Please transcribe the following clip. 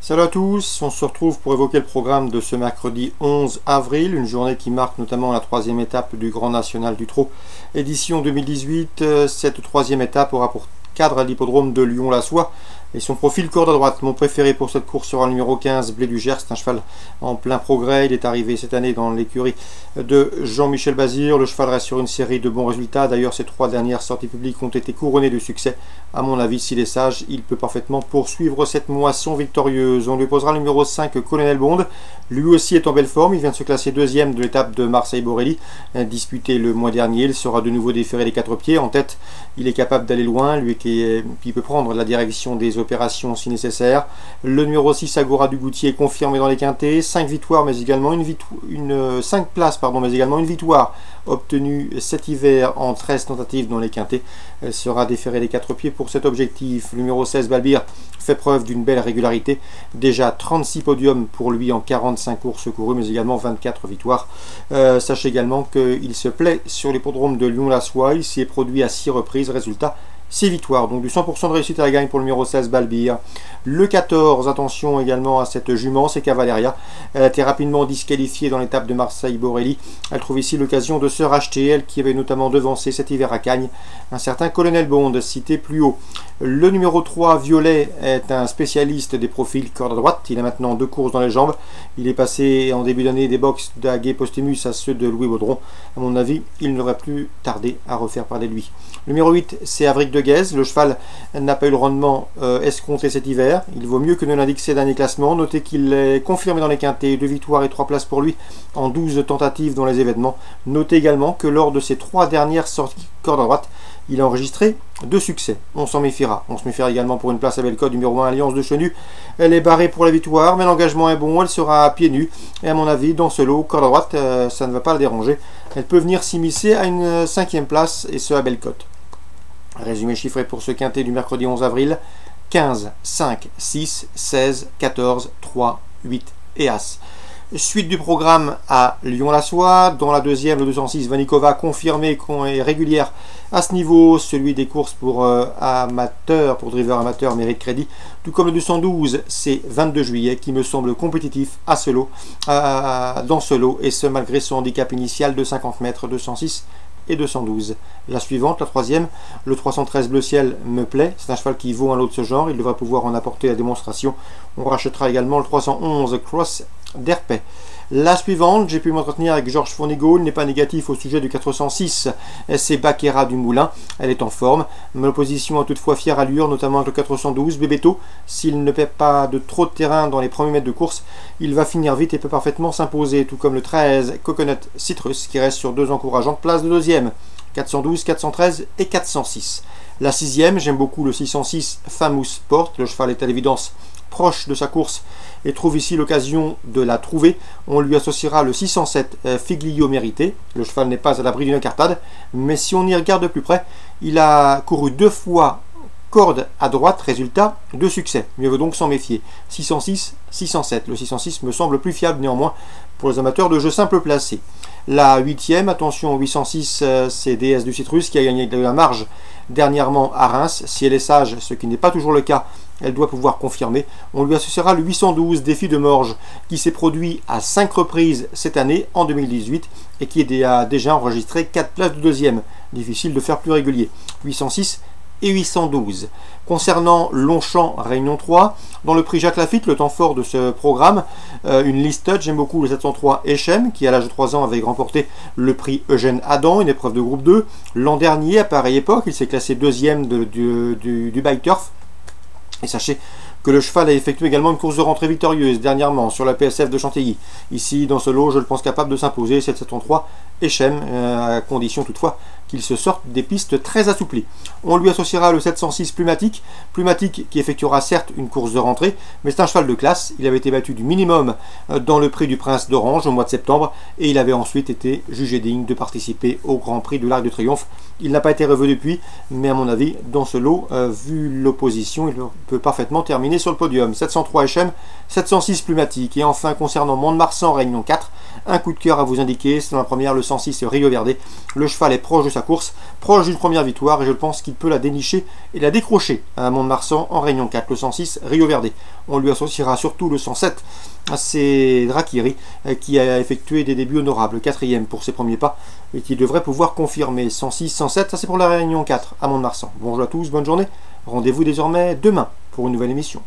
Salut à tous, on se retrouve pour évoquer le programme de ce mercredi 11 avril, une journée qui marque notamment la troisième étape du Grand National du Trot, édition 2018. Cette troisième étape aura pour cadre à l'hippodrome de Lyon-la-Soie et son profil corde à droite. Mon préféré pour cette course sera le numéro 15, Blé du Gers. C'est un cheval en plein progrès, il est arrivé cette année dans l'écurie de Jean-Michel Bazir. Le cheval reste sur une série de bons résultats, d'ailleurs ses trois dernières sorties publiques ont été couronnées de succès. À mon avis, s'il est sage, il peut parfaitement poursuivre cette moisson victorieuse. On lui posera le numéro 5, Colonel Bond. Lui aussi est en belle forme, il vient de se classer deuxième de l'étape de Marseille-Borelli, disputée le mois dernier. Il sera de nouveau déféré les quatre pieds. En tête, il est capable d'aller loin, lui qui peut prendre la direction des opérations si nécessaire. Le numéro 6, Agora du Goutier, confirmé dans les quintés. 5 victoires, mais également une 5 places, mais également une victoire obtenue cet hiver en 13 tentatives dans les quintés. Elle sera déférée les quatre pieds pour cet objectif. Le numéro 16, Balbir, fait preuve d'une belle régularité. Déjà 36 podiums pour lui en 45 courses courues, mais également 24 victoires. Sachez également qu'il se plaît sur l'hippodrome de Lyon-la-Soie. Il s'y est produit à 6 reprises. Résultat, 6 victoires, donc du 100% de réussite à la gagne pour le numéro 16, Balbir. Le 14, attention également à cette jument, c'est Cavaleria. Elle a été rapidement disqualifiée dans l'étape de Marseille-Borelli. Elle trouve ici l'occasion de se racheter, elle qui avait notamment devancé cet hiver à Cagnes un certain Colonel Bond, cité plus haut. Le numéro 3, Violet, est un spécialiste des profils corde à droite. Il a maintenant 2 courses dans les jambes. Il est passé en début d'année des box d'Aguet Postumus à ceux de Louis Baudron. À mon avis, il n'aurait plus tardé à refaire parler de lui. Le numéro 8, c'est Avric de Guèze. Le cheval n'a pas eu le rendement escompté cet hiver. Il vaut mieux que ne l'indique ses derniers classements. Notez qu'il est confirmé dans les quintés, 2 victoires et 3 places pour lui en 12 tentatives dans les événements. Notez également que lors de ses 3 dernières sorties corde à droite, il a enregistré 2 succès. On s'en méfiera. On se méfiera également pour une place à Bellecote, numéro 1, Alliance de Chenu. Elle est barrée pour la victoire, mais l'engagement est bon. Elle sera à pieds nus. Et à mon avis, dans ce lot, corde à droite, ça ne va pas la déranger. Elle peut venir s'immiscer à une 5e place, et ce à Bellecote. Résumé chiffré pour ce quintet du mercredi 11 avril. 15, 5, 6, 16, 14, 3, 8 et As. Suite du programme à Lyon-la-Soie. Dans la deuxième, le 206, Vanikova, confirmé qu'on est régulière à ce niveau. Celui des courses pour amateurs, pour driver amateur, mérite crédit. Tout comme le 212, c'est 22 juillet, qui me semble compétitif à ce lot, dans ce lot, et ce malgré son handicap initial de 50 mètres, 206 et 212. La suivante, la troisième, le 313 Bleu Ciel me plaît. C'est un cheval qui vaut un lot de ce genre. Il devrait pouvoir en apporter la démonstration. On rachètera également le 311 Cross d'Herpet. La suivante, j'ai pu m'entretenir avec Georges Fournigaud. Il n'est pas négatif au sujet du 406. C'est Baquera du Moulin. Elle est en forme. Mais l'opposition a toutefois fière allure, notamment avec le 412 Bébéto. S'il ne perd pas de trop de terrain dans les premiers mètres de course, il va finir vite et peut parfaitement s'imposer. Tout comme le 13 Coconut Citrus, qui reste sur 2 encourageantes places de deuxième. 412, 413 et 406. La sixième, j'aime beaucoup le 606 Famous Sport. Le cheval est à l'évidence proche de sa course et trouve ici l'occasion de la trouver. On lui associera le 607 Figlio Mérité. Le cheval n'est pas à l'abri d'une incartade, mais si on y regarde de plus près, il a couru 2 fois corde à droite, résultat de succès. Mieux vaut donc s'en méfier. 606, 607. Le 606 me semble plus fiable néanmoins pour les amateurs de jeux simples placés. La huitième, attention, 806, c'est DS du Citrus qui a gagné de la marge dernièrement à Reims. Si elle est sage, ce qui n'est pas toujours le cas, elle doit pouvoir confirmer. On lui associera le 812 Défi de Morges qui s'est produit à 5 reprises cette année en 2018 et qui a déjà enregistré 4 places de deuxième. Difficile de faire plus régulier. 806 et 812. Concernant Longchamp Réunion 3, dans le prix Jacques Lafitte, le temps fort de ce programme, une liste, j'aime beaucoup le 703 Echem, qui à l'âge de 3 ans avait remporté le prix Eugène Adam, une épreuve de groupe 2. L'an dernier, à pareille époque, il s'est classé deuxième du bike turf. Et sachez que le cheval a effectué également une course de rentrée victorieuse dernièrement sur la PSF de Chantilly. Ici, dans ce lot, je le pense capable de s'imposer, 703 Echem, à condition toutefois qu'il se sorte des pistes très assouplies. On lui associera le 706 Plumatique, Plumatique qui effectuera certes une course de rentrée, mais c'est un cheval de classe. Il avait été battu du minimum dans le prix du Prince d'Orange au mois de septembre, et il avait ensuite été jugé digne de participer au Grand Prix de l'Arc de Triomphe. Il n'a pas été revu depuis, mais à mon avis, dans ce lot, vu l'opposition, il peut parfaitement terminer terminé sur le podium. 703 HM, 706 Plumatique. Et enfin, concernant Mont-de-Marsan, Réunion 4, un coup de cœur à vous indiquer. C'est dans la première, le 106 Rio Verde. Le cheval est proche de sa course, proche d'une première victoire, et je pense qu'il peut la dénicher et la décrocher à Mont-de-Marsan en Réunion 4, le 106 Rio Verde. On lui associera surtout le 107, c'est Drakiri, qui a effectué des débuts honorables, 4e pour ses premiers pas, et qui devrait pouvoir confirmer. 106, 107, ça c'est pour la Réunion 4 à Mont-de-Marsan. Bonjour à tous, bonne journée. Rendez-vous désormais demain pour une nouvelle émission.